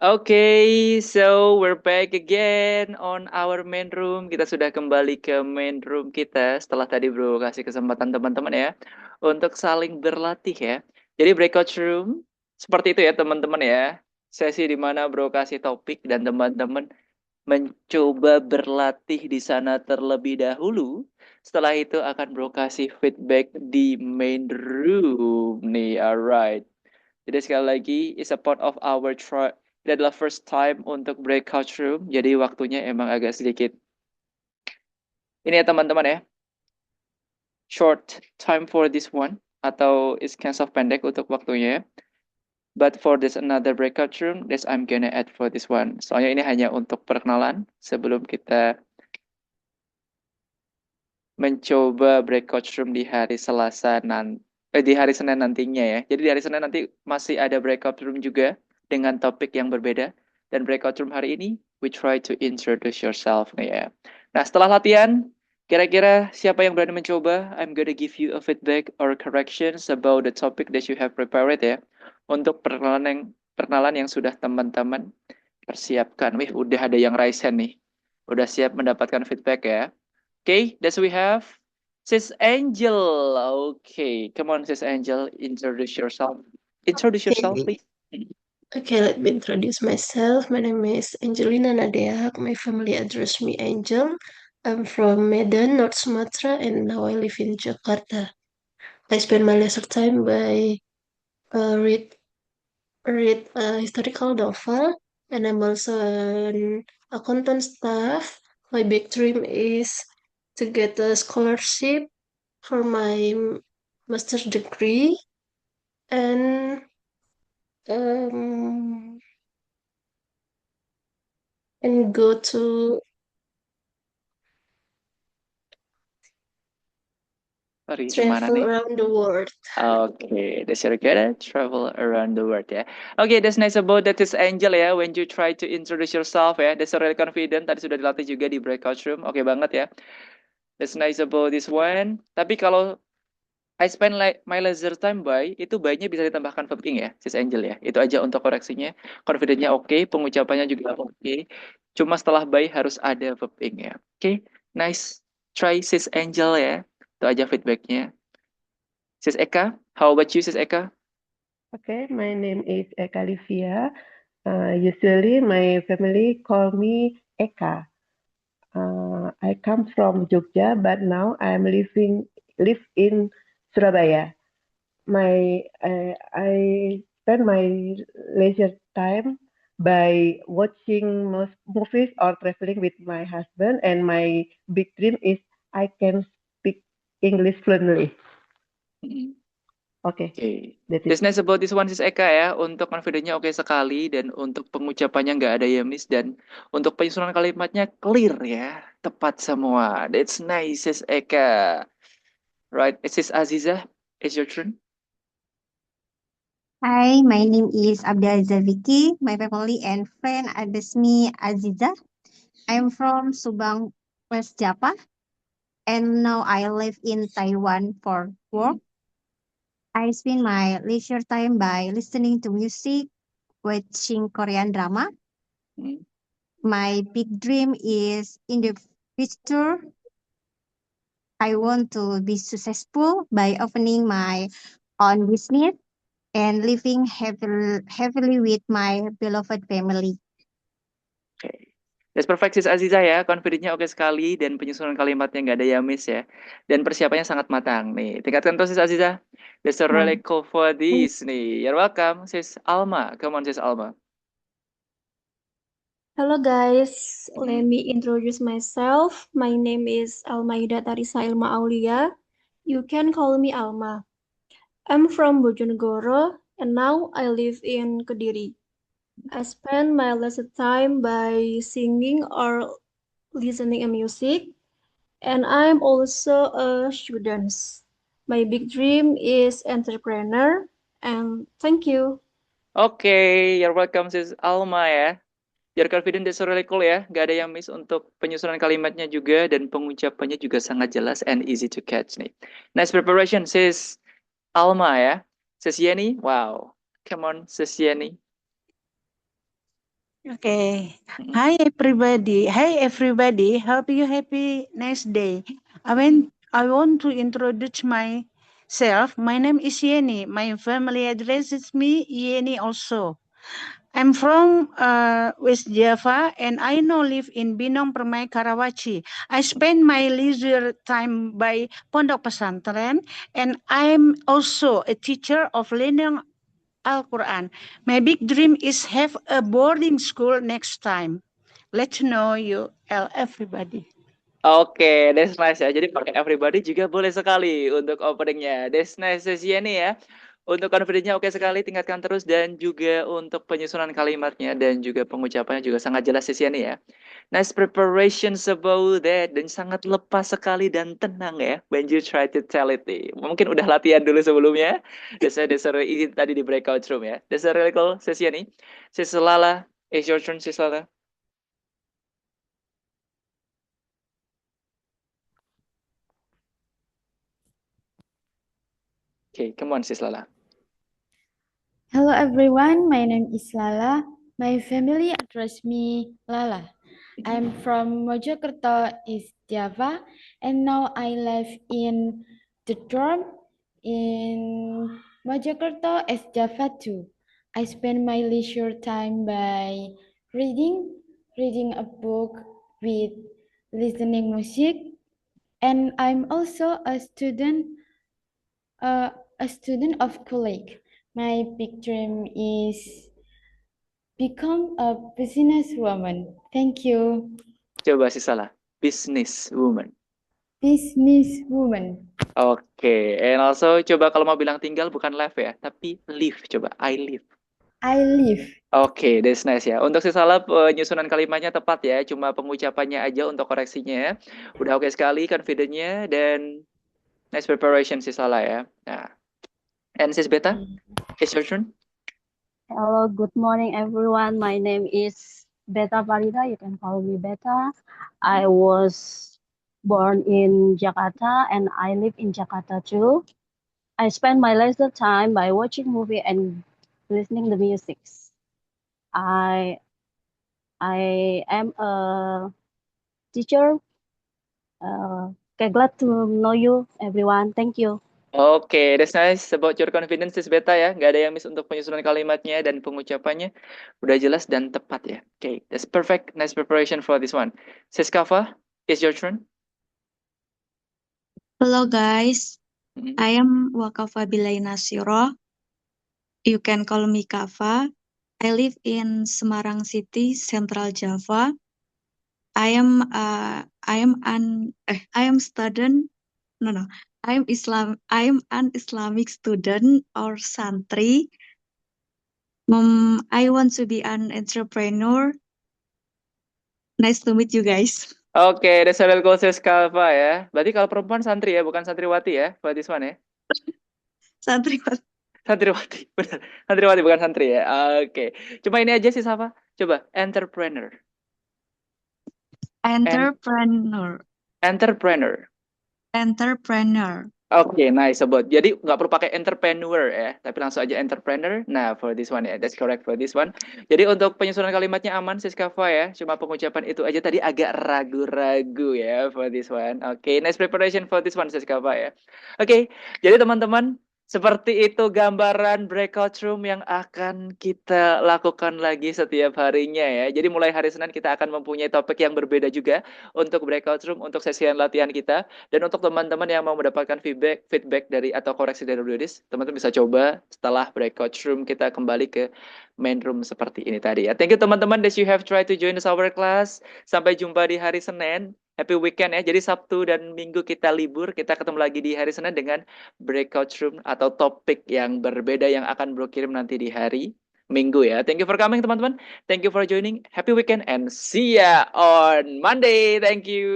Okay, so we're back again on our main room. Kita sudah kembali ke main room kita setelah tadi bro kasih kesempatan teman-teman ya untuk saling berlatih ya. Jadi breakout room seperti itu ya teman-teman ya. Sesi di mana bro kasih topik dan teman-teman mencoba berlatih di sana terlebih dahulu. Setelah itu akan bro kasih feedback di main room nih, alright. Jadi sekali lagi, it's a part of our try. Ini adalah first time untuk breakout room, jadi waktunya emang agak sedikit. Ini ya teman-teman ya, short time for this one, atau it's kind of pendek untuk waktunya. But for this another breakout room, this I'm gonna add for this one. Soalnya ini hanya untuk perkenalan sebelum kita mencoba breakout room di hari Selasa di hari Senin nantinya ya. Jadi di hari Senin nanti masih ada breakout room juga dengan topik yang berbeda. Dan breakout room hari ini, we try to introduce yourself nih ya. Nah setelah latihan, kira-kira siapa yang berani mencoba? I'm gonna give you a feedback or corrections about the topic that you have prepared ya. Untuk perkenalan yang sudah teman-teman persiapkan. Wih, udah ada yang raise hand nih. Udah siap mendapatkan feedback ya. Okay, that's we have Sis Angel. Okay, come on, Sis Angel, introduce yourself. Introduce yourself, please. Okay, let me introduce myself. My name is Angelina Nadeak. My family address me Angel. I'm from Medan, North Sumatra, and now I live in Jakarta. I spend my leisure time by read a historical novel, and I'm also an accountant staff. My big dream is to get a scholarship for my master's degree, and go to Sorry, gimana travel nih? around the world. Okay, that's your good. Travel around the world ya. Okay, that's nice about that is Angel ya. When you try to introduce yourself ya, that's really confident. Tadi sudah dilatih juga di breakout room. Oke banget ya. That's nice about this one. Tapi kalau I spend my leisure time by, itu by-nya bisa ditambahkan verb ing ya, Sis Angel ya. Itu aja untuk koreksinya. Confident-nya oke, pengucapannya juga oke. Cuma setelah by harus ada verb ing ya. Oke, nice. Try Sis Angel ya. Itu aja feedback-nya. Sis Eka, how about you Sis Eka? Okay, my name is Eka Livia. Usually my family call me Eka. I come from Jogja, but now I'm live in Surabaya. I spend my leisure time by watching movies or traveling with my husband, and my big dream is I can speak English fluently. Okay. That's nice about this one Sis Eka ya. Untuk confident-nya oke sekali, dan untuk pengucapannya nggak ada yang miss, dan untuk penyusunan kalimatnya clear ya. Tepat semua. That's nice Sis Eka. Right, Sis Aziza, it's your turn. Hi, my name is Abdiaziza Vicky. My family and friend address me Aziza. I'm from Subang, West Java, and now I live in Taiwan for work. I spend my leisure time by listening to music, watching Korean drama. My big dream is in the future, I want to be successful by opening my own business and living happily with my beloved family. That's perfect Sis Aziza ya, confident-nya oke sekali, dan penyusunan kalimatnya nggak ada yang miss ya. Dan persiapannya sangat matang nih. Tingkatkan terus Sis Aziza. That's really cool for this nih. You're welcome Sis Alma. Come on Sis Alma. Hello guys, let me introduce myself. My name is Almaida Tarisa Ilma Aulia. You can call me Alma. I'm from Bojonegoro and now I live in Kediri. I spend my leisure time by singing or listening to music, and I'm also a student. My big dream is entrepreneur, and thank you. Oke, you're welcome Sis Alma ya. You're confident, that's really cool ya. Gak ada yang miss untuk penyusunan kalimatnya juga, dan pengucapannya juga sangat jelas and easy to catch nih. Nice preparation Sis Alma ya. Sis Yeni, wow. Come on Sis Yeni. Okay. Hi everybody. Hope you happy nice day. I want to introduce myself. My name is Yeni. My family address is me Yeni also. I'm from West Java and I now live in Binong Permai, Karawaci. I spend my leisure time by Pondok Pesantren and I'm also a teacher of learning Al-Quran. My big dream is have a boarding school next time. Let's know you, everybody. Oke, that's nice ya. Jadi pakai everybody juga boleh sekali untuk openingnya. That's nice Yeni ya. Untuk confidence-nya oke sekali, tingkatkan terus dan juga untuk penyusunan kalimatnya dan juga pengucapannya juga sangat jelas Yeni ya. Nice preparations about that dan sangat lepas sekali dan tenang ya. When you try to tell it nih. Mungkin udah latihan dulu sebelumnya. Dasar ini tadi di breakout room ya. Dasar really cool Yeni. Sis Lala, it's your turn Sis Lala. Okay, come on Sis Lala. Hello everyone, my name is Lala. My family address me Lala. I'm from Mojokerto, East Java, and now I live in the dorm in Mojokerto, East Java too. I spend my leisure time by reading a book with listening music, and I'm also a student of college. My big dream is become a businesswoman. Thank you. Coba Sis Lala. Business woman. Businesswoman. Oke, and also coba kalau mau bilang tinggal bukan live ya, tapi live. Coba, I live. I live. Oke, that's nice ya. Untuk Sis Lala penyusunan kalimatnya tepat ya, cuma pengucapannya aja untuk koreksinya ya. Udah oke sekali confident-nya dan nice preparation Sis Lala ya. Nah, and Sis Beta, it's your turn. Hello, good morning everyone. My name is Beta Farida. You can call me Beta. I was born in Jakarta and I live in Jakarta too. I spend my leisure time by watching movie and listening to music. I am a teacher. Glad to know you everyone. Thank you. Oke, that's nice about your confidence Sis Beta ya. Nggak ada yang miss untuk penyusunan kalimatnya dan pengucapannya. Udah jelas dan tepat ya. Oke, that's perfect. Nice preparation for this one. Sis Kava, it's your turn. Hello guys, I am Wakafa Bilay Nasiro. You can call me Kava. I live in Semarang City, Central Java. I am student. No. I am an Islamic student or santri. I want to be an entrepreneur. Nice to meet you guys. Oke, that's a cool Sis Kava ya. Berarti kalau perempuan santri ya, bukan santriwati ya, for this one ya. Santriwati. Santriwati, benar. Santriwati bukan santri ya. Oke. Cuma ini aja sih Safa. Coba entrepreneur. Entrepreneur. Oke, nice sobat. Jadi nggak perlu pakai entrepreneur ya, tapi langsung aja entrepreneur. Nah, for this one ya, that's correct for this one. Jadi untuk penyusunan kalimatnya aman Sis Kava ya. Cuma pengucapan itu aja tadi agak ragu-ragu ya for this one. Oke, nice preparation for this one Sis Kava ya. Oke, jadi teman-teman, seperti itu gambaran breakout room yang akan kita lakukan lagi setiap harinya ya. Jadi mulai hari Senin kita akan mempunyai topik yang berbeda juga untuk breakout room, untuk sesian latihan kita. Dan untuk teman-teman yang mau mendapatkan feedback dari atau koreksi dari Rudis, teman-teman bisa coba setelah breakout room kita kembali ke main room seperti ini tadi ya. Thank you teman-teman that you have tried to join our class. Sampai jumpa di hari Senin. Happy weekend ya. Jadi Sabtu dan Minggu kita libur. Kita ketemu lagi di hari Senin dengan breakout room atau topik yang berbeda yang akan Bro kirim nanti di hari Minggu ya. Thank you for coming teman-teman. Thank you for joining. Happy weekend and see ya on Monday. Thank you.